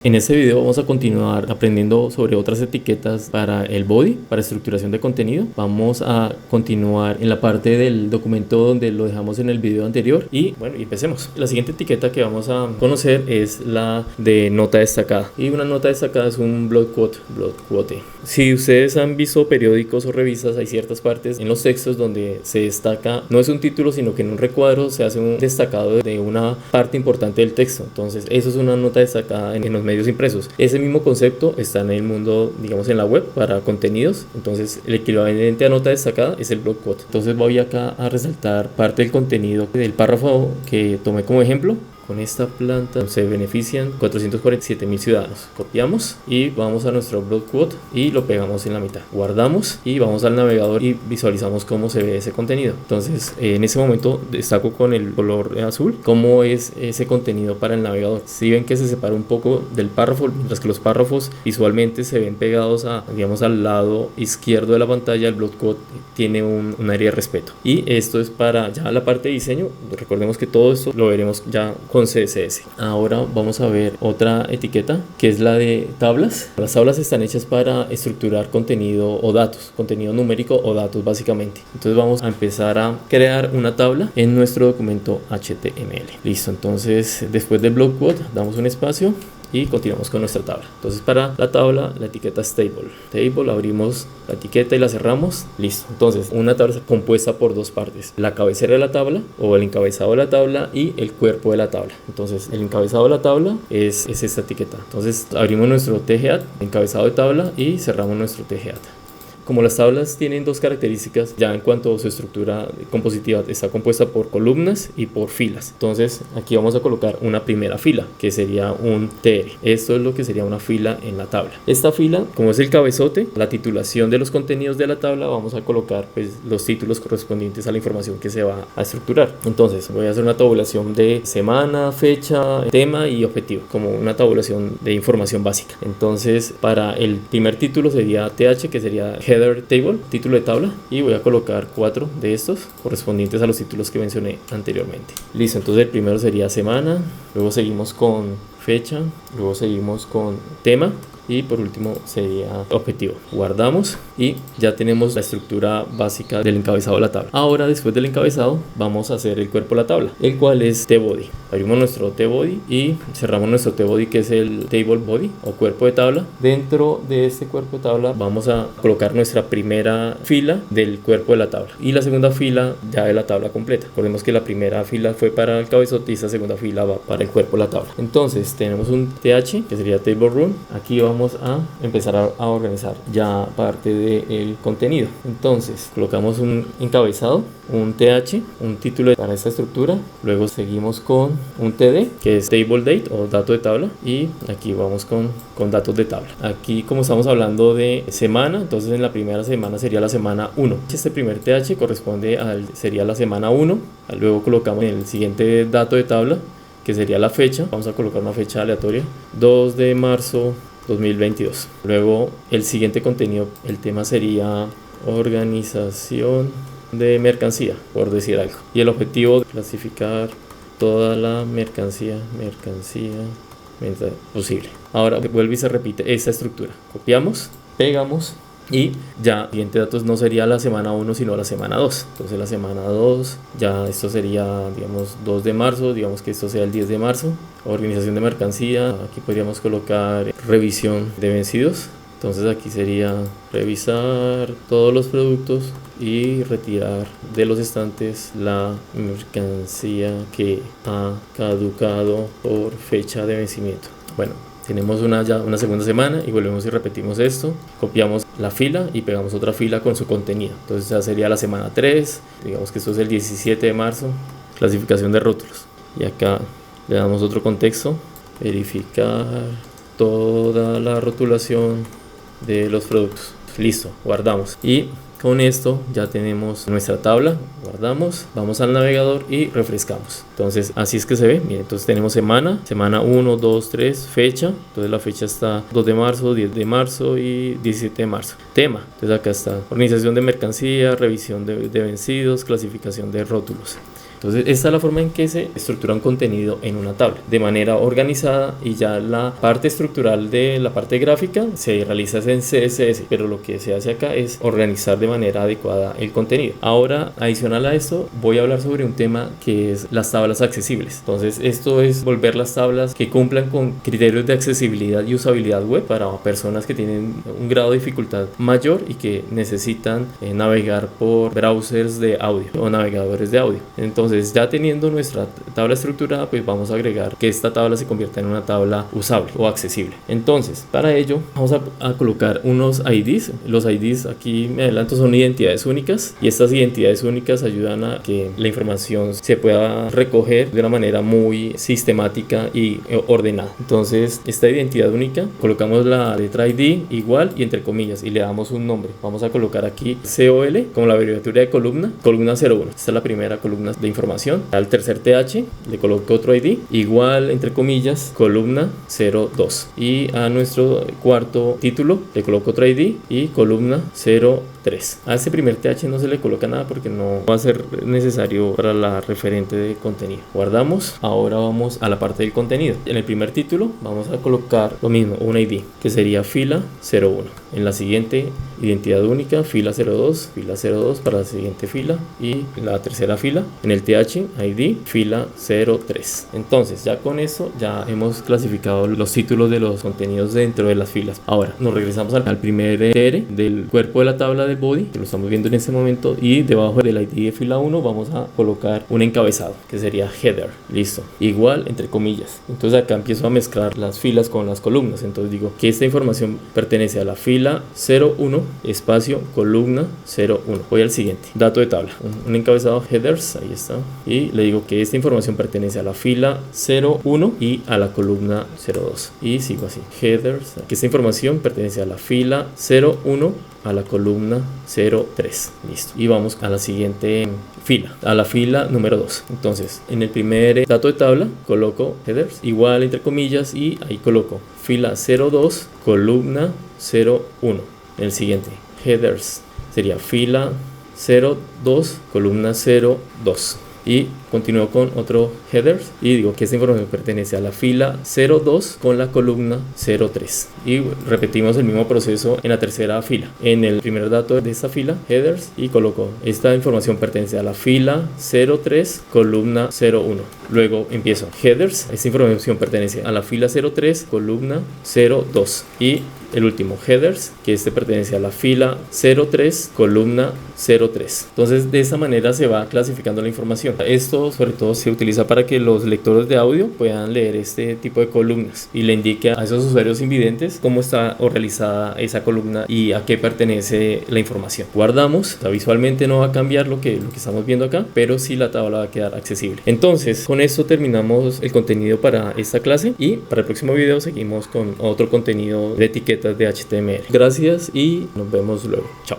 En este video vamos a continuar aprendiendo sobre otras etiquetas para el body, para estructuración de contenido. Vamos a continuar en la parte del documento donde lo dejamos en el video anterior y bueno, empecemos. La siguiente etiqueta que vamos a conocer es la de nota destacada, y una nota destacada es un block quote. Si ustedes han visto periódicos o revistas, hay ciertas partes en los textos donde se destaca, no es un título, sino que en un recuadro se hace un destacado de una parte importante del texto. Entonces eso es una nota destacada en los medios impresos. Ese mismo concepto está en el mundo, digamos, en la web para contenidos. Entonces el equivalente a nota destacada es el block quote. Entonces voy acá a resaltar parte del contenido del párrafo que tomé como ejemplo. Con esta planta se benefician 447.000 ciudadanos. Copiamos y vamos a nuestro block quote y lo pegamos en la mitad. Guardamos y vamos al navegador y visualizamos cómo se ve ese contenido. Entonces en ese momento destaco con el color azul cómo es ese contenido para el navegador. Si ven que se separa un poco del párrafo, mientras que los párrafos visualmente se ven pegados a, digamos, al lado izquierdo de la pantalla, el block quote tiene un área de respeto. Y esto es para ya la parte de diseño. Recordemos que todo esto lo veremos ya con CSS. Ahora vamos a ver otra etiqueta que es la de tablas. Las tablas están hechas para estructurar contenido o datos, contenido numérico o datos básicamente. Entonces vamos a empezar a crear una tabla en nuestro documento HTML. Listo, entonces después del block quote damos un espacio y continuamos con nuestra tabla. Entonces para la tabla la etiqueta es table, abrimos la etiqueta y la cerramos. Listo, entonces una tabla está compuesta por dos partes: la cabecera de la tabla o el encabezado de la tabla y el cuerpo de la tabla. Entonces el encabezado de la tabla es esta etiqueta. Entonces abrimos nuestro TGAT, encabezado de tabla, y cerramos nuestro TGAT. Como las tablas tienen dos características, ya en cuanto a su estructura compositiva, está compuesta por columnas y por filas. Entonces aquí vamos a colocar una primera fila, que sería un TR. Esto es lo que sería una fila en la tabla. Esta fila, como es el cabezote, la titulación de los contenidos de la tabla, vamos a colocar pues los títulos correspondientes a la información que se va a estructurar. Entonces voy a hacer una tabulación de semana, fecha, tema y objetivo, como una tabulación de información básica. Entonces para el primer título sería TH, que sería header table, título de tabla, y voy a colocar 4 de estos correspondientes a los títulos que mencioné anteriormente. Listo, entonces el primero sería semana, luego seguimos con fecha, luego seguimos con tema y por último sería objetivo. Guardamos y ya tenemos la estructura básica del encabezado de la tabla. Ahora, después del encabezado, vamos a hacer el cuerpo de la tabla, el cual es tbody. Abrimos nuestro tbody y cerramos nuestro tbody, que es el table body o cuerpo de tabla. Dentro de este cuerpo de tabla vamos a colocar nuestra primera fila del cuerpo de la tabla y la segunda fila ya de la tabla completa. Recordemos que la primera fila fue para el cabezote y esta segunda fila va para el cuerpo de la tabla. Entonces tenemos un th, que sería table run. Aquí vamos a empezar a organizar ya parte del contenido. Entonces colocamos un encabezado, un th, un título para esta estructura, luego seguimos con un td, que es table date o dato de tabla, y aquí vamos con datos de tabla. Aquí, como estamos hablando de semana, entonces en la primera semana sería la semana 1. Este primer th corresponde sería la semana 1. Luego colocamos el siguiente dato de tabla, que sería la fecha. Vamos a colocar una fecha aleatoria, 2 de marzo 2022. Luego el siguiente contenido, el tema sería organización de mercancía, por decir algo, y el objetivo, clasificar toda la mercancía posible. Ahora vuelve y se repite esta estructura. Copiamos, pegamos y ya el siguiente datos no sería la semana 1 sino la semana 2. Entonces la semana 2, ya esto sería, digamos, 2 de marzo, digamos que esto sea el 10 de marzo. Organización de mercancía, aquí podríamos colocar revisión de vencidos. Entonces aquí sería revisar todos los productos y retirar de los estantes la mercancía que ha caducado por fecha de vencimiento. Bueno, tenemos ya una segunda semana y volvemos y repetimos esto. Copiamos la fila y pegamos otra fila con su contenido. Entonces ya sería la semana 3, digamos que esto es el 17 de marzo, clasificación de rótulos. Y acá le damos otro contexto, verificar toda la rotulación de los productos. Listo, guardamos. Y con esto ya tenemos nuestra tabla. Guardamos, vamos al navegador y refrescamos. Entonces así es que se ve. Miren, entonces tenemos semana 1, 2, 3, fecha. Entonces la fecha está 2 de marzo, 10 de marzo y 17 de marzo. Tema, entonces acá está organización de mercancía, revisión de vencidos, clasificación de rótulos. Entonces esta es la forma en que se estructura un contenido en una tabla de manera organizada, y ya la parte estructural de la parte gráfica se realiza en CSS, pero lo que se hace acá es organizar de manera adecuada el contenido. Ahora, adicional a esto, voy a hablar sobre un tema que es las tablas accesibles. Entonces esto es volver las tablas que cumplan con criterios de accesibilidad y usabilidad web para personas que tienen un grado de dificultad mayor y que necesitan navegar por browsers de audio o navegadores de audio. Entonces, ya teniendo nuestra tabla estructurada, pues vamos a agregar que esta tabla se convierta en una tabla usable o accesible. Entonces, para ello vamos a colocar unos IDs. Los IDs, aquí me adelanto, son identidades únicas, y estas identidades únicas ayudan a que la información se pueda recoger de una manera muy sistemática y ordenada. Entonces, esta identidad única, colocamos la letra ID igual y entre comillas y le damos un nombre. Vamos a colocar aquí COL como la abreviatura de columna 01. Esta es la primera columna de información. Al tercer TH le coloco otro ID igual entre comillas columna 02, y a nuestro cuarto título le coloco otro ID y columna 03. A este primer TH no se le coloca nada porque no va a ser necesario para la referente de contenido. Guardamos. Ahora vamos a la parte del contenido. En el primer título vamos a colocar lo mismo, un ID que sería fila 01. En la siguiente, identidad única, fila 02 para la siguiente fila, y la tercera fila en el TH ID fila 03. Entonces, ya con eso ya hemos clasificado los títulos de los contenidos dentro de las filas. Ahora nos regresamos al primer TR del cuerpo de la tabla del body, que lo estamos viendo en este momento, y debajo del ID de fila 1 vamos a colocar un encabezado que sería header. Listo, igual entre comillas. Entonces acá empiezo a mezclar las filas con las columnas. Entonces digo que esta información pertenece a la fila 01 espacio columna 01. Voy al siguiente, dato de tabla, un encabezado headers, ahí está, y le digo que esta información pertenece a la fila 01 y a la columna 02, y sigo así, headers, que esta información pertenece a la fila 01 a la columna 03. Listo, y vamos a la siguiente fila, a la fila número 2. Entonces, en el primer dato de tabla coloco headers igual entre comillas, y ahí coloco fila 02 columna 01. En el siguiente, headers, sería fila 02 columna 02, y continúo con otro headers y digo que esta información pertenece a la fila 02 con la columna 03, y repetimos el mismo proceso en la tercera fila. En el primer dato de esta fila, headers, y coloco esta información pertenece a la fila 03 columna 01. Luego empiezo headers, esta información pertenece a la fila 03 columna 02, y el último headers, que este pertenece a la fila 03 columna 03. Entonces, de esta manera se va clasificando la información. Esto sobre todo se utiliza para que los lectores de audio puedan leer este tipo de columnas y le indique a esos usuarios invidentes cómo está realizada esa columna y a qué pertenece la información. Guardamos. O sea, visualmente no va a cambiar lo que estamos viendo acá, pero sí la tabla va a quedar accesible. Entonces, con esto terminamos el contenido para esta clase, y para el próximo video seguimos con otro contenido de etiquetas de HTML. Gracias y nos vemos luego. Chao.